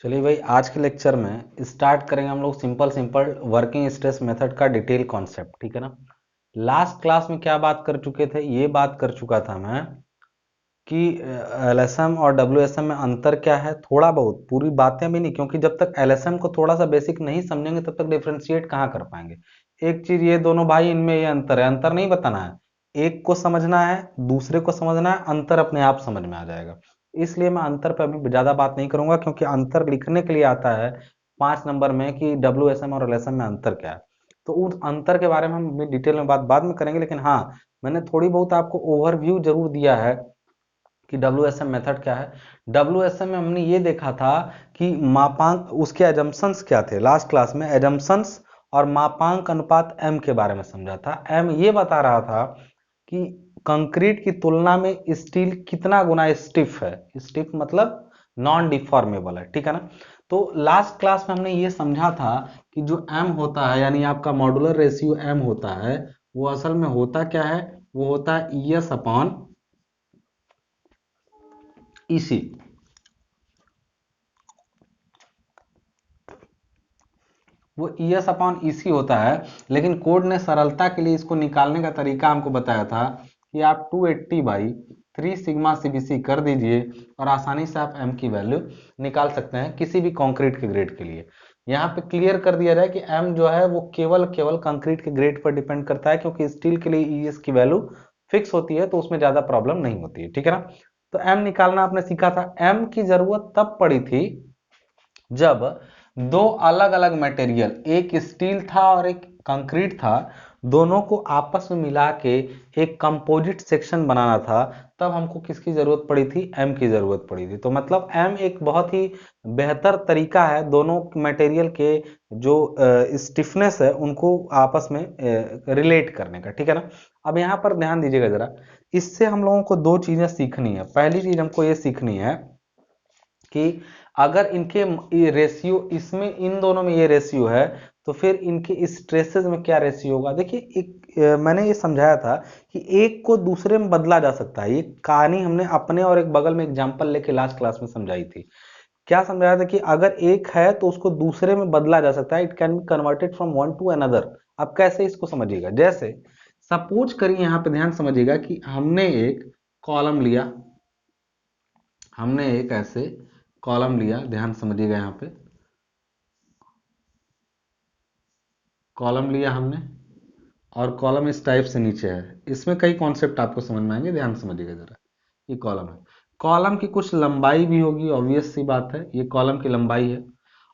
चलिए भाई, आज के लेक्चर में स्टार्ट करेंगे हम लोग सिंपल वर्किंग स्ट्रेस मेथड का डिटेल कॉन्सेप्ट। ठीक है ना। लास्ट क्लास में क्या बात कर चुके थे, ये बात कर चुका था मैं कि एलएसएम और डब्ल्यूएसएम में अंतर क्या है, थोड़ा बहुत, पूरी बातें भी नहीं, क्योंकि जब तक एलएसएम को थोड़ा सा बेसिक नहीं समझेंगे तब तक डिफ्रेंशिएट कहाँ कर पाएंगे। एक चीज ये दोनों भाई, इनमें ये अंतर है, अंतर नहीं बताना है, एक को समझना है दूसरे को समझना है, अंतर अपने आप समझ में आ जाएगा। इसलिए मैं अंतर पर अभी ज्यादा बात नहीं करूंगा, क्योंकि अंतर लिखने के लिए आता है 5 नंबर में कि डब्ल्यूएसएम और एलएसएम में अंतर क्या है। तो उस अंतर के बारे में हम डिटेल में बात बाद में करेंगे, लेकिन हाँ, मैंने थोड़ी बहुत आपको ओवरव्यू जरूर दिया है कि डब्ल्यूएसएम मेथड क्या है। डब्ल्यूएसएम में हमने ये देखा था कि मापांक, उसके एजम्पशंस क्या थे, लास्ट क्लास में एजम्पशंस और मापांक अनुपात एम के बारे में समझा था। एम ये बता रहा था कि कंक्रीट की तुलना में स्टील कितना गुना स्टिफ है। स्टिफ मतलब नॉन डिफॉर्मेबल है, ठीक है ना। तो लास्ट क्लास में हमने ये समझा था कि जो एम होता है, यानी आपका मॉड्यूलर रेशियो एम होता है, वो असल में होता क्या है, वो होता है ईएस अपॉन ईसी। वो ईएस अपॉन ईसी होता है, लेकिन कोड ने सरलता के लिए इसको निकालने का तरीका हमको बताया था कि आप 280/3 सिग्मा सीबीसी कर दीजिए और आसानी से आप एम की वैल्यू निकाल सकते हैं किसी भी कंक्रीट के ग्रेड के लिए। यहाँ पे क्लियर कर दिया जाए कि एम जो है वो केवल कंक्रीट के ग्रेड पर डिपेंड करता है, क्योंकि स्टील के लिए ईएस की वैल्यू फिक्स होती है, तो उसमें ज्यादा प्रॉब्लम नहीं होती है, ठीक है ना। तो एम निकालना आपने सीखा था। एम की जरूरत तब पड़ी थी जब दो अलग अलग मटेरियल, एक स्टील था और एक कंक्रीट था, दोनों को आपस में मिला के एक कंपोजिट सेक्शन बनाना था, तब हमको किसकी जरूरत पड़ी थी, एम की जरूरत पड़ी थी। तो मतलब एम एक बहुत ही बेहतर तरीका है दोनों मटेरियल के जो स्टिफनेस है उनको आपस में रिलेट करने का, ठीक है ना। अब यहाँ पर ध्यान दीजिएगा जरा, इससे हम लोगों को दो चीजें सीखनी है। पहली चीज हमको ये सीखनी है कि अगर इनके ये रेशियो, इसमें इन दोनों में ये रेशियो है, तो फिर इनके स्ट्रेसेस में क्या रेशियो होगा। देखिए, एक मैंने ये समझाया था कि एक को दूसरे में बदला जा सकता है। ये कहानी हमने अपने और एक बगल में एग्जांपल लेके लास्ट क्लास में समझाई थी। क्या समझाया था कि अगर एक है तो उसको दूसरे में बदला जा सकता है, it can be converted from one two another. अब कैसे इसको समझिएगा, जैसे सपोज करिए, यहां पे ध्यान समझिएगा कि हमने एक कॉलम लिया, हमने एक ऐसे कॉलम लिया, ध्यान समझिएगा, यहाँ पे कॉलम लिया हमने और कॉलम इस टाइप से नीचे है। इसमें कई कॉन्सेप्ट आपको समझ में आएंगे, ध्यान समझिएगा जरा। ये कॉलम है, कॉलम की कुछ लंबाई भी होगी, ऑब्वियस सी बात है, ये कॉलम की लंबाई है।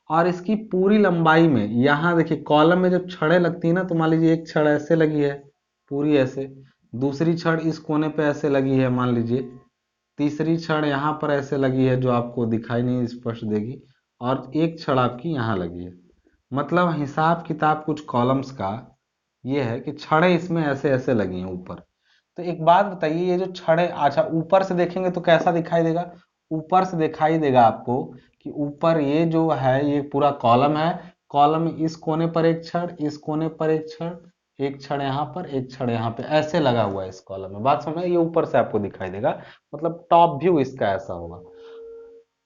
और इसकी पूरी लंबाई में, यहाँ देखिए कॉलम में जब छड़ें लगती है ना, तो मान लीजिए एक छड़ ऐसे लगी है पूरी ऐसे, दूसरी छड़ इस कोने पे ऐसे लगी है मान लीजिए, तीसरी छड़ यहाँ पर ऐसे लगी है जो आपको दिखाई नहीं स्पष्ट देगी, और एक छड़ आपकी यहाँ लगी है। मतलब हिसाब किताब कुछ कॉलम्स का ये है कि छड़ें इसमें ऐसे ऐसे लगी हैं ऊपर। तो एक बात बताइए, ये जो छड़ें, अच्छा ऊपर से देखेंगे तो कैसा दिखाई देगा, ऊपर से दिखाई देगा आपको कि ऊपर ये जो है ये पूरा कॉलम है, कॉलम में इस कोने पर एक छड़, इस कोने पर एक छड़, एक छड़ यहाँ पर, एक छड़ यहाँ पे, ऐसे लगा हुआ है इस कॉलम में। बात समझ, ये ऊपर से आपको दिखाई देगा, मतलब टॉप व्यू इसका ऐसा होगा।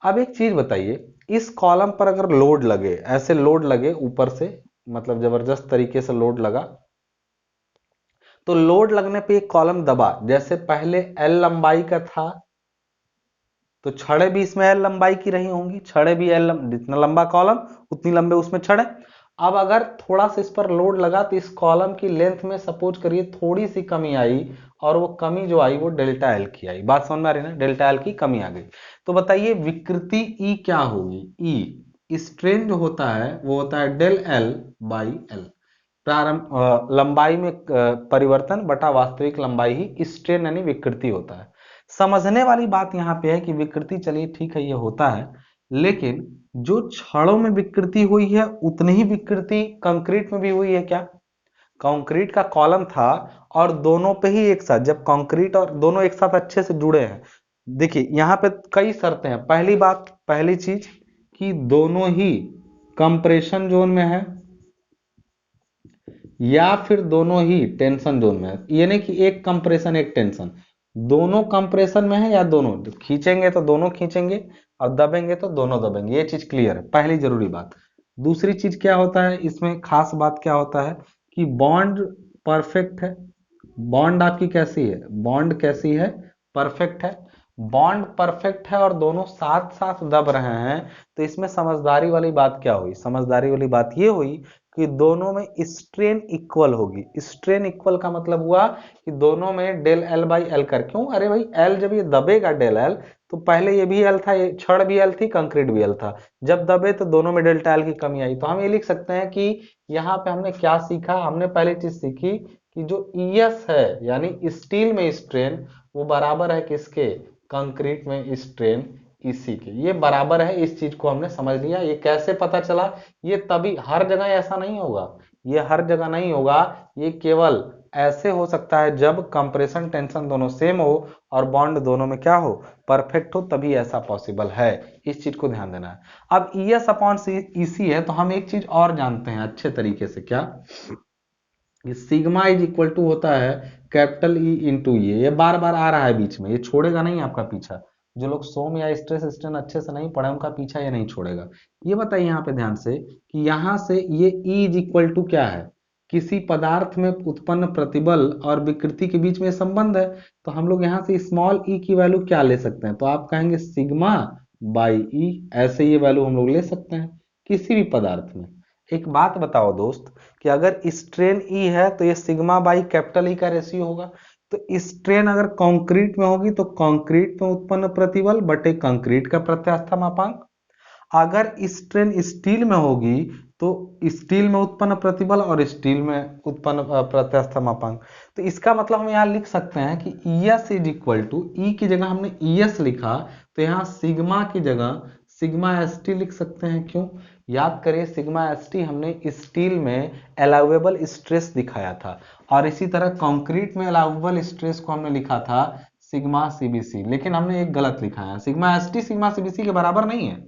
अब एक चीज बताइए, इस कॉलम पर अगर लोड लगे, ऐसे लोड लगे ऊपर से, मतलब जबरदस्त तरीके से लोड लगा, तो लोड लगने पे एक कॉलम दबा, जैसे पहले एल लंबाई का था, तो छड़े भी इसमें एल लंबाई की रही होंगी, छड़े भी एल, जितना लंबा कॉलम उतनी लंबे उसमें छड़े। अब अगर थोड़ा सा इस पर लोड लगा तो इस कॉलम की लेंथ में सपोज करिए थोड़ी सी कमी आई, और वो कमी जो आई वो डेल्टा एल की आई। बात समझ में आ रही है ना, डेल्टा एल की कमी आ गई। तो बताइए विकृति ई क्या होगी, ई स्ट्रेन जो होता है वो होता है डेल एल बाई एल, प्रारंभ लंबाई में परिवर्तन बटा वास्तविक लंबाई ही स्ट्रेन यानी विकृति होता है। समझने वाली बात यहाँ पे है कि विकृति, चलिए ठीक है ये होता है, लेकिन जो छड़ों में विकृति हुई है उतनी ही विकृति कंक्रीट में भी हुई है क्या। कंक्रीट का कॉलम था और दोनों पे ही एक साथ, जब कंक्रीट और दोनों एक साथ अच्छे से जुड़े हैं, देखिए यहाँ पे कई शर्तें हैं। पहली बात, पहली चीज कि दोनों ही कंप्रेशन जोन में है या फिर दोनों ही टेंशन जोन में है। ये नहीं कि एक कंप्रेशन एक टेंशन, दोनों कंप्रेशन में है या दोनों खींचेंगे तो दोनों खींचेंगे, और दबेंगे तो दोनों दबेंगे, ये चीज क्लियर है, पहली जरूरी बात। दूसरी चीज क्या होता है इसमें, खास बात क्या होता है कि बॉन्ड परफेक्ट है। बॉन्ड आपकी कैसी है, बॉन्ड कैसी है, परफेक्ट है। बॉन्ड परफेक्ट है और दोनों साथ साथ दब रहे हैं, तो इसमें समझदारी वाली बात क्या हुई, समझदारी वाली बात ये हुई कि दोनों में स्ट्रेन इक्वल होगी। स्ट्रेन इक्वल का मतलब हुआ कि दोनों में डेल एल बाई एल कर, क्यों, अरे भाई एल जब ये दबेगा डेल एल, तो पहले ये भी एल था, ये छड़ भी एल थी, कंक्रीट भी एल था, जब दबे तो दोनों में डेल्टा एल की कमी आई। तो हम ये लिख सकते हैं कि यहाँ पे हमने क्या सीखा, हमने पहली चीज सीखी कि जो ईएस है यानी स्टील में स्ट्रेन, वो बराबर है किसके, कंक्रीट में स्ट्रेन इसी के, ये बराबर है। इस चीज को हमने समझ लिया। ये कैसे पता चला, ये तभी, हर जगह ऐसा नहीं होगा, ये हर जगह नहीं होगा, ये केवल ऐसे हो सकता है जब कंप्रेशन टेंशन दोनों सेम हो और बॉन्ड दोनों में क्या हो, परफेक्ट हो, तभी ऐसा पॉसिबल है। इस चीज को ध्यान देना है। अब ईएस अपॉन ईसी है, तो हम एक चीज और जानते हैं अच्छे तरीके से, क्या, सिग्मा इज इक्वल टू होता है कैपिटल ई इंटू ये बार बार आ रहा है बीच में, ये छोड़ेगा नहीं आपका पीछा। जो लोग सोम या स्ट्रेस स्ट्रेन अच्छे से नहीं पढ़े उनका पीछा ये नहीं छोड़ेगा। ये बताइए यहाँ पे ध्यान से कि यहाँ से ये ई इज इक्वल टू क्या है, किसी पदार्थ में उत्पन्न प्रतिबल और विकृति के बीच में संबंध है। तो हम लोग यहाँ से स्मॉल ई की वैल्यू क्या ले सकते हैं, तो आप कहेंगे सिग्मा बाई ई, ऐसे ये वैल्यू हम लोग ले सकते हैं किसी भी पदार्थ में। एक बात बताओ दोस्त कि अगर स्ट्रेन ई है तो ये सिग्मा बाई कैपिटल ई का रेशियो होगा। तो स्ट्रेन अगर कंक्रीट में होगी तो कंक्रीट में उत्पन्न प्रतिबल बटे कंक्रीट का प्रत्यास्थ मापांक, अगर स्ट्रेन स्टील में होगी तो स्टील में उत्पन्न प्रतिबल और स्टील में उत्पन्न प्रत्यास्थ मापांक। तो इसका मतलब हम यहाँ लिख सकते हैं कि ES इज इक्वल टू, ई की जगह हमने ES लिखा, तो यहाँ सिग्मा की जगह सिग्मा ST लिख सकते हैं। क्यों, याद करिए सिग्मा ST हमने स्टील में अलाउेबल स्ट्रेस दिखाया था, और इसी तरह कंक्रीट में अलाउेबल स्ट्रेस को हमने लिखा था सिग्मा CBC, लेकिन हमने एक गलत लिखा है, सिग्मा ST सिग्मा CBC के बराबर नहीं है,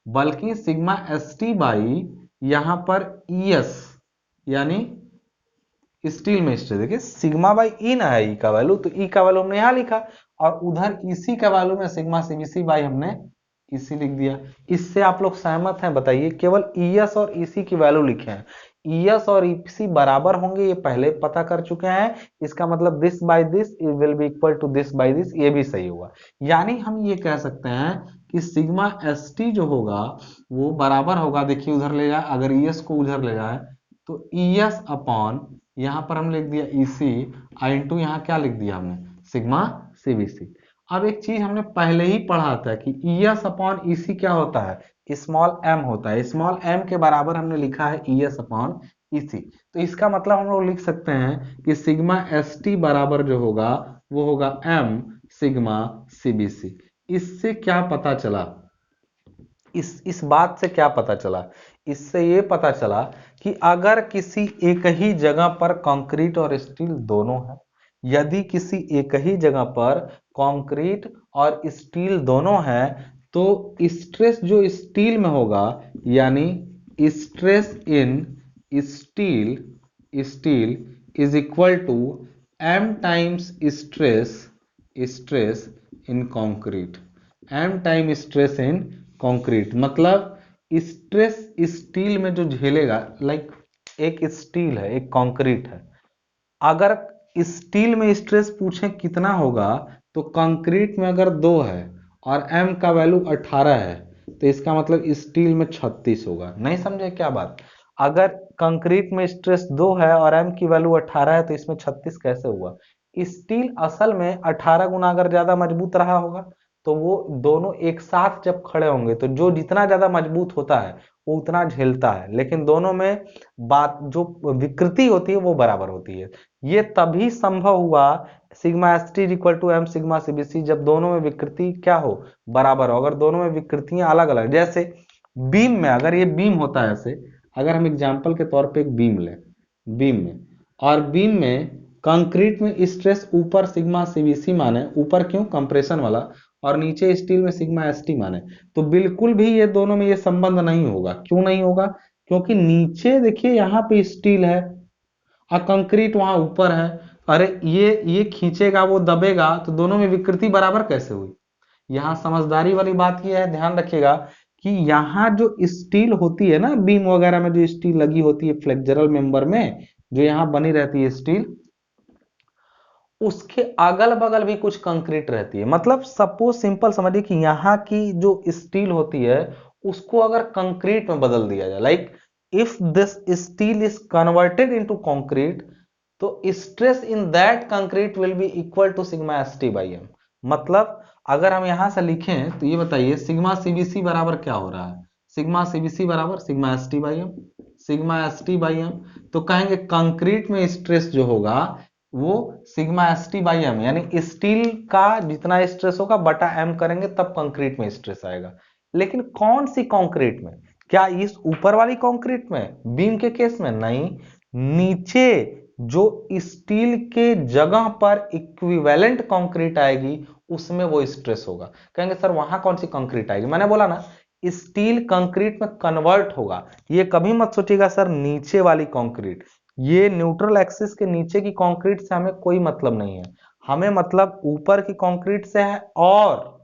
बल्कि सिग्मा ST बाई यहां पर ES यानी स्टील में स्ट्रेस, देखिए सिग्मा बाई ई ना है ई का वैल्यू, तो ई का वैल्यू हमने यहां लिखा, और उधर इसी का वैल्यू में सिग्मा CBC बाई हमने इसी लिख दिया। इससे आप लोग सहमत हैं बताइए, केवल ES और EC की वैल्यू लिखे हैं, ES और EC बराबर होंगे ये पहले पता कर चुके हैं, इसका मतलब this by this will be equal to this by this, ये भी सही होगा। यानी हम ये कह सकते हैं कि सिग्मा ST जो होगा वो बराबर होगा, देखिए उधर ले जाए, अगर ES को उधर ले जाए तो ES अपॉन यहां पर हम लिख दिया EC इंटू यहाँ क्या लिख दिया हमने, सिग्मा CBC। अब एक चीज हमने पहले ही पढ़ा था कि ES अपॉन EC क्या होता है, स्मॉल m होता है, स्मॉल m के बराबर हमने लिखा है ES अपॉन EC। तो इसका मतलब हम लोग लिख सकते हैं कि सिग्मा ST बराबर जो होगा वो होगा m सिग्मा CBC। इससे क्या पता चला, इस बात से क्या पता चला, इससे ये पता चला कि अगर किसी एक ही जगह पर कंक्रीट और स्टील दोनों है, यदि किसी एक ही जगह पर कंक्रीट और स्टील दोनों है, तो स्ट्रेस जो स्टील में होगा यानी stress in steel steel is equal to m times stress stress in concrete, m time stress in concrete. मतलब स्ट्रेस स्टील में जो झेलेगा, लाइक एक स्टील है एक कंक्रीट है, अगर स्टील में स्ट्रेस पूछे कितना होगा, तो कंक्रीट में अगर 2 है और m का वैल्यू 18 है, तो इसका मतलब स्टील में 36 होगा। नहीं समझे क्या बात, अगर कंक्रीट में स्ट्रेस 2 है और m की वैल्यू 18 है तो इसमें 36 कैसे हुआ, स्टील असल में 18 गुना अगर ज्यादा मजबूत रहा होगा, तो वो दोनों एक साथ जब खड़े होंगे तो जो जितना ज्यादा मजबूत होता है वो उतना झेलता है, लेकिन दोनों में बात जो विकृति होती है वो बराबर होती है। ये तभी संभव हुआ sigma ST equal to m sigma CBC जब दोनों में विकृति क्या हो, बराबर हो। अगर दोनों में विकृतियां अलग अलग, जैसे बीम में, अगर ये बीम होता है ऐसे, अगर हम एग्जांपल के तौर पे एक बीम लें, बीम में, और बीम में कंक्रीट में स्ट्रेस ऊपर सिग्मा CBC माने, ऊपर क्यों, कंप्रेशन वाला, और नीचे स्टील में सिग्मा ST माने, तो बिल्कुल भी ये दोनों में ये संबंध नहीं होगा। क्यों नहीं होगा, क्योंकि नीचे देखिए यहाँ पे स्टील है और कंक्रीट वहां ऊपर है, अरे ये खींचेगा वो दबेगा, तो दोनों में विकृति बराबर कैसे हुई। यहाँ समझदारी वाली बात यह है, ध्यान रखिएगा कि यहाँ जो स्टील होती है ना, बीम वगैरह में जो स्टील लगी होती है फ्लेक्सुरल मेंबर में, जो यहाँ बनी रहती है स्टील, उसके अगल बगल भी कुछ कंक्रीट रहती है। मतलब सपोज सिंपल समझिए कि यहाँ की जो स्टील होती है उसको अगर कंक्रीट में बदल दिया जाए, like if this steel is converted into concrete, तो stress in that concrete will be equal to sigma S T by M. मतलब अगर हम यहां से लिखें तो ये बताइए सिग्मा सीबीसी बराबर क्या हो रहा है, सिग्मा सीबीसी बराबर sigma S T by M, sigma S T by M. तो कहेंगे कंक्रीट में स्ट्रेस जो होगा वो sigma S T by M, यानी स्टील का जितना स्ट्रेस होगा बटा एम करेंगे तब कंक्रीट में स्ट्रेस आएगा। लेकिन कौन सी कंक्रीट में? क्या इस ऊपर वाली कंक्रीट में, बीम के केस में? नहीं, नीचे जो स्टील के जगह पर इक्विवेलेंट कंक्रीट आएगी उसमें वो स्ट्रेस होगा। कहेंगे सर वहां कौन सी कंक्रीट आएगी? मैंने बोला ना स्टील कंक्रीट में कन्वर्ट होगा। ये कभी मत सोचिएगा सर नीचे वाली कंक्रीट, ये न्यूट्रल एक्सिस के नीचे की कंक्रीट से हमें कोई मतलब नहीं है, हमें मतलब ऊपर की कंक्रीट से है। और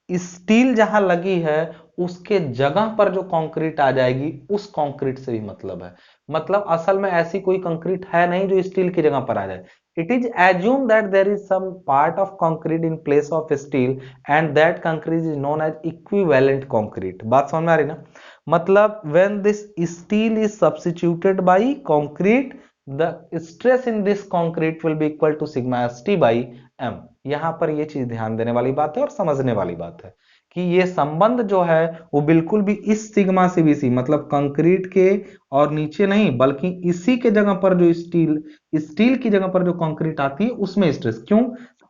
स्टील जहां लगी है उसके जगह पर जो कंक्रीट आ जाएगी उस कंक्रीट से भी मतलब है। मतलब असल में ऐसी कोई कंक्रीट है नहीं जो स्टील की जगह पर आ जाए। It is assume that there is some part of concrete in place of steel and that concrete is known as equivalent concrete. बात समझ में आ रही ना? मतलब when this steel is substituted by concrete, the stress in this concrete will be equal to sigma S T by M. यहां पर ये चीज ध्यान देने वाली बात है और समझने वाली बात है कि ये संबंध जो है वो बिल्कुल भी इस सिग्मा सीबीसी मतलब कंक्रीट के और नीचे नहीं, बल्कि इसी के जगह पर जो स्टील की जगह पर जो कंक्रीट आती है उसमें स्ट्रेस क्यों?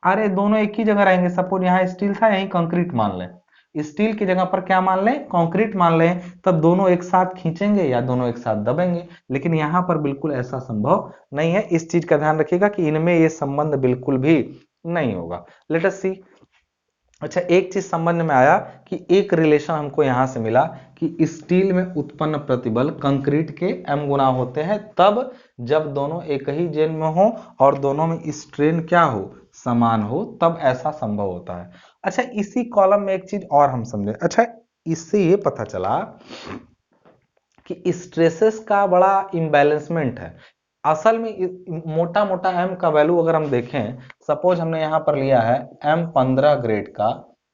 अरे दोनों एक ही जगह रहेंगे। सपोज यहाँ स्टील था, यहीं कंक्रीट मान लें, स्टील की जगह पर क्या मान लें? कंक्रीट मान लें, तब दोनों एक साथ खींचेंगे या दोनों एक साथ दबेंगे। लेकिन यहां पर बिल्कुल ऐसा संभव नहीं है। इस चीज का ध्यान रखिएगा कि इनमें ये संबंध बिल्कुल भी नहीं होगा। लेट अस सी। अच्छा, एक चीज समझ में आया कि एक रिलेशन हमको यहां से मिला कि स्टील में उत्पन्न प्रतिबल कंक्रीट के m गुना होते हैं तब जब दोनों एक ही जेन में हो और दोनों में स्ट्रेन क्या हो? समान हो, तब ऐसा संभव होता है। अच्छा, इसी कॉलम में एक चीज और हम समझे। अच्छा, इससे ये पता चला कि स्ट्रेसेस का बड़ा इम्बैलेंसमेंट है। असल में मोटा मोटा एम का वैल्यू अगर हम देखें, सपोज हमने यहां पर लिया है M15 ग्रेड का,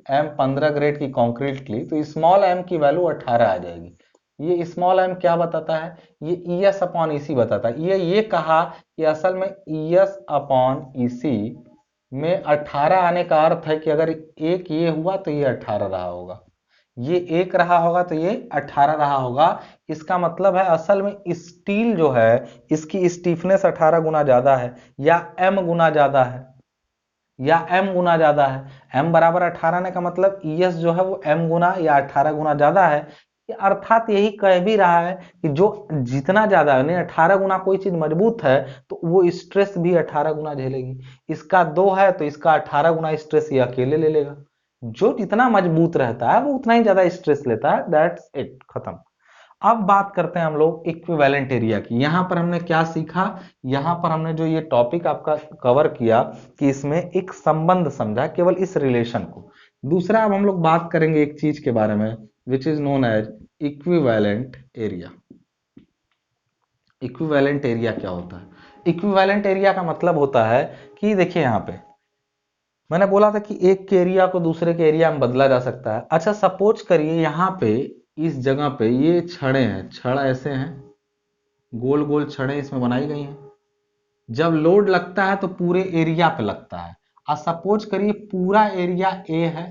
M15 ग्रेड की कंक्रीट ली, तो स्मॉल m की वैल्यू 18 आ जाएगी। ये स्मॉल m क्या बताता है? ये ES अपॉन EC बताता है। ये कहा कि असल में ES अपॉन EC में 18 आने का अर्थ है कि अगर एक ये हुआ तो ये 18 रहा होगा, ये एक रहा होगा तो ये 18 रहा होगा। इसका मतलब है असल में स्टील जो है इसकी स्टीफनेस 18 गुना ज्यादा है या m गुना ज्यादा है, या m गुना ज्यादा है। m बराबर 18 ने का मतलब ES जो है वो m गुना या 18 गुना ज्यादा है। अर्थात यही कह भी रहा है कि जो जितना ज्यादा है, 18 गुना कोई चीज मजबूत है तो वो स्ट्रेस भी 18 गुना झेलेगी। इसका 2 है तो इसका 18 गुना स्ट्रेस ये अकेले ले लेगा। जो जितना मजबूत रहता है वो उतना ही ज्यादा स्ट्रेस लेता है। दैट्स इट, खत्म। अब बात करते हैं हम लोग इक्विवेलेंट एरिया की। यहां पर हमने क्या सीखा? यहां पर हमने जो ये टॉपिक आपका कवर किया कि इसमें एक संबंध समझा, केवल इस रिलेशन को। दूसरा अब हम लोग बात करेंगे एक चीज के बारे में which is known as equivalent area. Equivalent area क्या होता है? इक्विवेलेंट एरिया का मतलब होता है कि देखिए यहां पे मैंने बोला था कि एक के एरिया को दूसरे के एरिया में बदला जा सकता है। अच्छा, सपोज करिए यहाँ पे इस जगह पे ये छड़ें हैं, छड़ ऐसे हैं, गोल गोल छड़ें इसमें बनाई गई हैं। जब लोड लगता है तो पूरे एरिया पे लगता है। और सपोज करिए पूरा एरिया ए है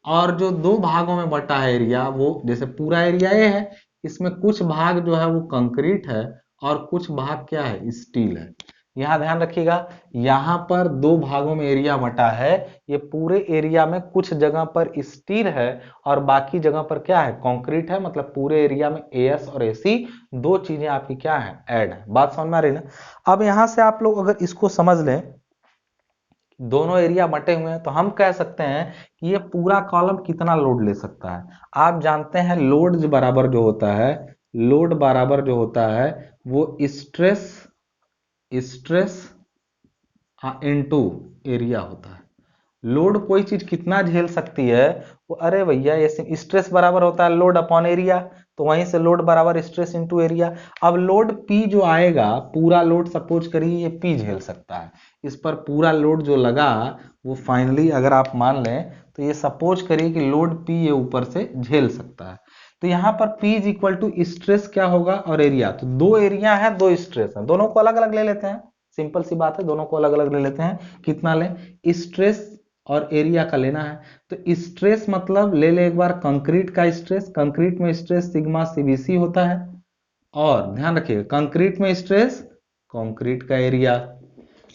और जो दो भागों में बटा है एरिया, वो जैसे पूरा एरिया ए है, इसमें कुछ भाग जो है वो कंक्रीट है और कुछ भाग क्या है? स्टील है। यहां ध्यान रखिएगा, यहां पर दो भागों में एरिया बटा है। ये पूरे एरिया में कुछ जगह पर स्टील है और बाकी जगह पर क्या है? कंक्रीट है। मतलब पूरे एरिया में एएस और एसी दो चीजें आपकी क्या है? ऐड है। बात समझ में आ रही ना? अब यहां से आप लोग अगर इसको समझ लें, दोनों एरिया बटे हुए हैं, तो हम कह सकते हैं कि ये पूरा कॉलम कितना लोड ले सकता है। आप जानते हैं लोड बराबर जो होता है, लोड बराबर जो होता है वो स्ट्रेस स्ट्रेस इनटू एरिया होता है। लोड कोई चीज कितना झेल सकती है वो, अरे भैया ये स्ट्रेस बराबर होता है लोड अपॉन एरिया, तो वहीं से लोड बराबर स्ट्रेस इनटू एरिया। अब लोड P जो आएगा, पूरा लोड सपोज करिए ये P झेल सकता है, इस पर पूरा लोड जो लगा वो फाइनली अगर आप मान लें तो ये सपोज करिए कि लोड P ये ऊपर से झेल सकता है। तो यहाँ पर P is equal to stress क्या होगा और एरिया, तो दो एरिया है दो स्ट्रेस है, दोनों को अलग अलग ले लेते हैं, सिंपल सी बात है, दोनों को अलग अलग ले लेते हैं। कितना लें, स्ट्रेस और एरिया का लेना है। तो स्ट्रेस मतलब ले ले एक बार कंक्रीट का स्ट्रेस, कंक्रीट में स्ट्रेस सिग्मा सीबीसी होता है, और ध्यान रखिएगा कंक्रीट में स्ट्रेस कंक्रीट का एरिया,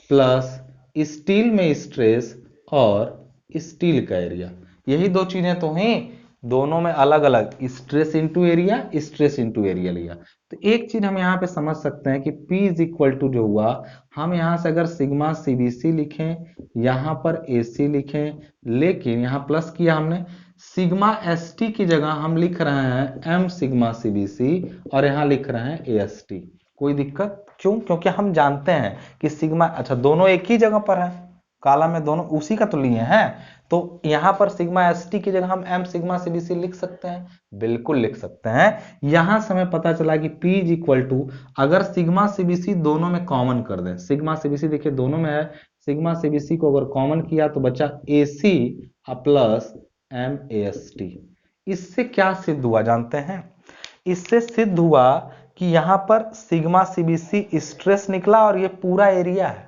प्लस स्टील में स्ट्रेस और स्टील का एरिया, यही दो चीजें तो हैं, दोनों में अलग अलग stress into area, stress into area लिया। तो एक चीज हम यहाँ पे समझ सकते हैं कि P इज इक्वल टू जो हुआ, हम यहाँ से अगर सिग्मा सीबीसी लिखें, यहाँ पर AC लिखें, लेकिन यहाँ प्लस किया हमने, सिग्मा ST की जगह हम लिख रहे हैं M सिग्मा सीबीसी और यहाँ लिख रहे हैं AST। कोई दिक्कत? क्यों? क्योंकि हम जानते हैं कि सिग्मा, अच्छा दोनों एक ही जगह पर है, कालम में दोनों उसी का तो लिए हैं, तो यहां पर सिग्मा ST की जगह हम M सिग्मा CBC लिख सकते हैं, बिल्कुल लिख सकते हैं। यहां से हमें पता चला कि P इज इक्वल टू, अगर सिग्मा CBC दोनों में कॉमन कर दें, सिग्मा CBC देखिए दोनों में है, सिग्मा CBC को अगर कॉमन किया तो बचा AC प्लस MAST। इससे क्या सिद्ध हुआ जानते हैं? इससे सिद्ध हुआ कि यहां पर सिग्मा CBC स्ट्रेस निकला और ये पूरा एरिया है,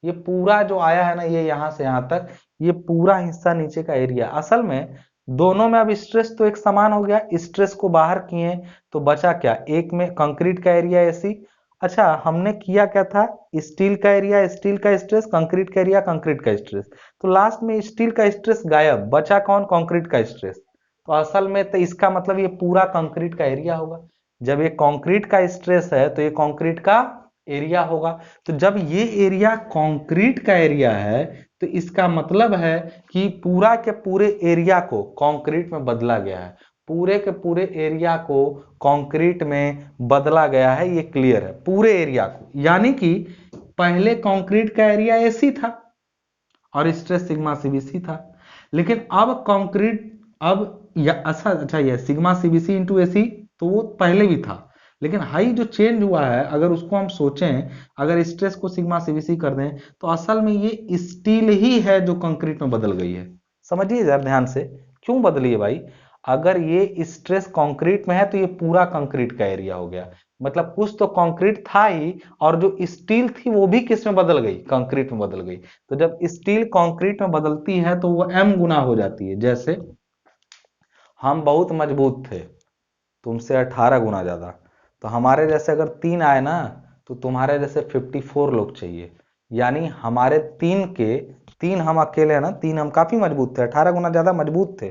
ये पूरा जो आया है ना, ये यहां से यहां तक, ये पूरा हिस्सा नीचे का एरिया। असल में दोनों में अब स्ट्रेस तो एक समान हो गया, स्ट्रेस को बाहर किए तो बचा क्या, एक में कंक्रीट का एरिया AC, अच्छा हमने किया क्या था, स्टील का एरिया स्टील का स्ट्रेस, कंक्रीट का एरिया कंक्रीट का स्ट्रेस, तो लास्ट में स्टील का स्ट्रेस गायब, बचा कौन, कंक्रीट का स्ट्रेस। तो असल में तो इसका मतलब ये पूरा कंक्रीट का एरिया होगा, जब ये कंक्रीट का स्ट्रेस है तो ये कंक्रीट का एरिया होगा। तो जब ये एरिया कंक्रीट का एरिया है तो इसका मतलब है कि पूरा के पूरे एरिया को कंक्रीट में बदला गया है, पूरे के पूरे एरिया को कंक्रीट में बदला गया है, ये क्लियर है, पूरे एरिया को। यानी कि पहले कंक्रीट का एरिया AC था और स्ट्रेस सिग्मा CBC था, लेकिन अब कंक्रीट, अब अच्छा ये सिग्मा CBC इंटू AC तो वो पहले भी था, लेकिन हाई जो चेंज हुआ है अगर उसको हम सोचें, अगर स्ट्रेस को सिग्मा CBC कर दें तो असल में ये स्टील ही है जो कंक्रीट में बदल गई है। समझिए जरा ध्यान से, क्यों बदली है भाई, अगर ये स्ट्रेस कंक्रीट में है तो ये पूरा कंक्रीट का एरिया हो गया, मतलब कुछ तो कंक्रीट था ही, और जो स्टील थी वो भी किस में बदल गई, कंक्रीट में बदल गई। तो जब स्टील कंक्रीट में बदलती है तो वो M गुना हो जाती है। जैसे हम बहुत मजबूत थे, तुमसे 18 गुना ज्यादा, तो हमारे जैसे अगर 3 आए ना तो तुम्हारे जैसे 54 लोग चाहिए, यानी हमारे 3 के 3, हम अकेले हैं ना, 3 हम काफी मजबूत थे, 18 गुना ज्यादा मजबूत थे,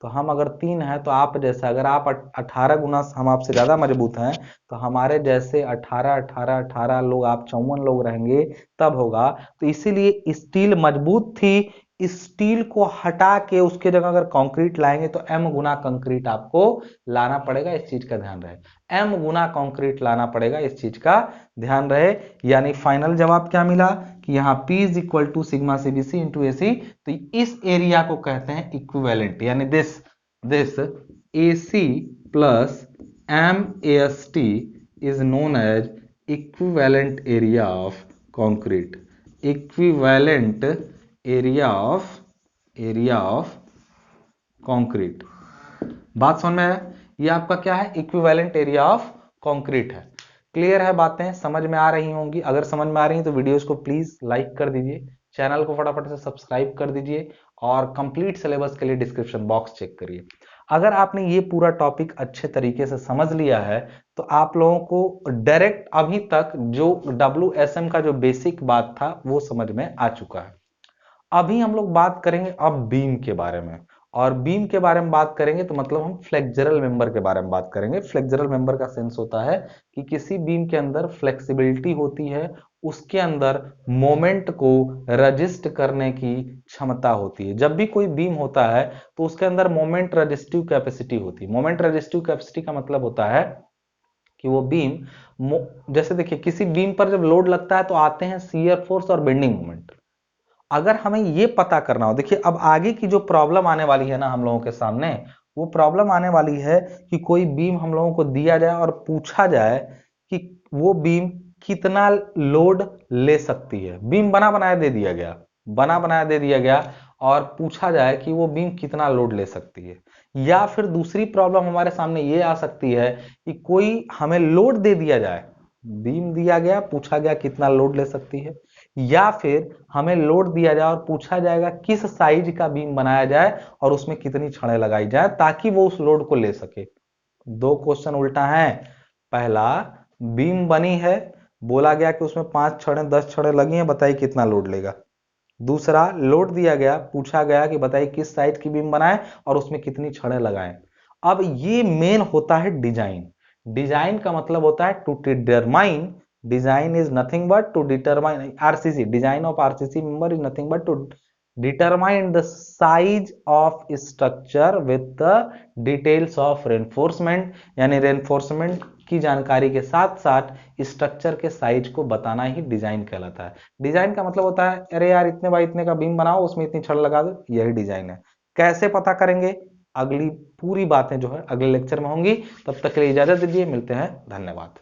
तो हम अगर 3 हैं तो आप जैसे अगर आप 18 गुना हम आपसे ज्यादा मजबूत हैं तो हमारे जैसे 18 18 18 लोग, आप 54 लोग रहेंगे तब होगा। तो इसीलिए स्टील मजबूत थी, स्टील को हटा के उसके जगह अगर कंक्रीट लाएंगे तो M गुना कंक्रीट आपको लाना पड़ेगा, इस चीज का ध्यान रहे, M गुना कंक्रीट लाना पड़ेगा, इस चीज का ध्यान रहे। यानी फाइनल जवाब क्या मिला कि यहाँ P is equal to sigma CBC into AC, तो इस एरिया को कहते हैं इक्विवेलेंट, यानी this AC plus MAST is known as equivalent area of concrete, equivalent area of concrete. बात समझ में आया? ये आपका क्या है, इक्विवेलेंट एरिया ऑफ कंक्रीट है। क्लियर है, बातें समझ में आ रही होंगी? अगर समझ में आ रही है तो वीडियोस को प्लीज लाइक कर दीजिए, चैनल को फटाफट से सब्सक्राइब कर दीजिए, और कंप्लीट सिलेबस के लिए डिस्क्रिप्शन बॉक्स चेक करिए। अगर आपने ये पूरा टॉपिक अच्छे तरीके से समझ लिया है तो आप लोगों को डायरेक्ट अभी तक जो WSM का जो बेसिक बात था वो समझ में आ चुका है। अभी हम लोग बात करेंगे अब बीम के बारे में, और बीम के बारे में बात करेंगे तो मतलब हम फ्लेक्सुरल मेंबर के बारे में बात करेंगे। फ्लेक्सुरल मेंबर का सेंस होता है कि किसी बीम के अंदर फ्लेक्सिबिलिटी होती है, उसके अंदर मोमेंट को रजिस्ट करने की क्षमता होती है। जब भी कोई बीम होता है तो उसके अंदर मोमेंट रजिस्टिव कैपेसिटी होती है। मोमेंट रजिस्टिव कैपेसिटी का मतलब होता है कि वो बीम, जैसे देखिए किसी बीम पर जब लोड लगता है तो आते हैं शियर फोर्स और बेंडिंग मोमेंट, अगर हमें ये पता करना हो, देखिए अब आगे की जो प्रॉब्लम आने वाली है ना हम लोगों के सामने, वो प्रॉब्लम आने वाली है कि कोई बीम हम लोगों को दिया जाए और पूछा जाए कि वो बीम कितना लोड ले सकती है। बीम बना बनाया दे दिया गया, बना बनाया दे दिया गया, और पूछा जाए कि वो बीम कितना लोड ले सकती है। या फिर दूसरी प्रॉब्लम हमारे सामने ये आ सकती है कि कोई हमें लोड दे दिया जाए, बीम दिया गया, पूछा गया कितना लोड ले सकती है, या फिर हमें लोड दिया जाए और पूछा जाएगा किस साइज का बीम बनाया जाए और उसमें कितनी छड़ें लगाई जाए ताकि वो उस लोड को ले सके। दो क्वेश्चन उल्टा है। पहला, बीम बनी है, बोला गया कि उसमें 5 छड़ें 10 छड़ें लगी हैं, बताइए कितना लोड लेगा। दूसरा, लोड दिया गया, पूछा गया कि बताइए किस साइज की बीम बनाएं और उसमें कितनी छड़ें लगाएं। अब ये मेन होता है डिजाइन। डिजाइन का मतलब होता है to determine, design is nothing but to determine, RCC, design of RCC member is nothing but to determine the size of structure with the details of reinforcement, यानी reinforcement की जानकारी के साथ साथ स्ट्रक्चर के साइज को बताना ही डिजाइन कहलाता है। डिजाइन का मतलब होता है अरे यार इतने बाई इतने का बीम बनाओ, उसमें इतनी छड़ लगा दो, यही डिजाइन है। कैसे पता करेंगे, अगली पूरी बातें जो है अगले लेक्चर में होंगी। तब तक के लिए इजाजत दीजिए, मिलते हैं, धन्यवाद।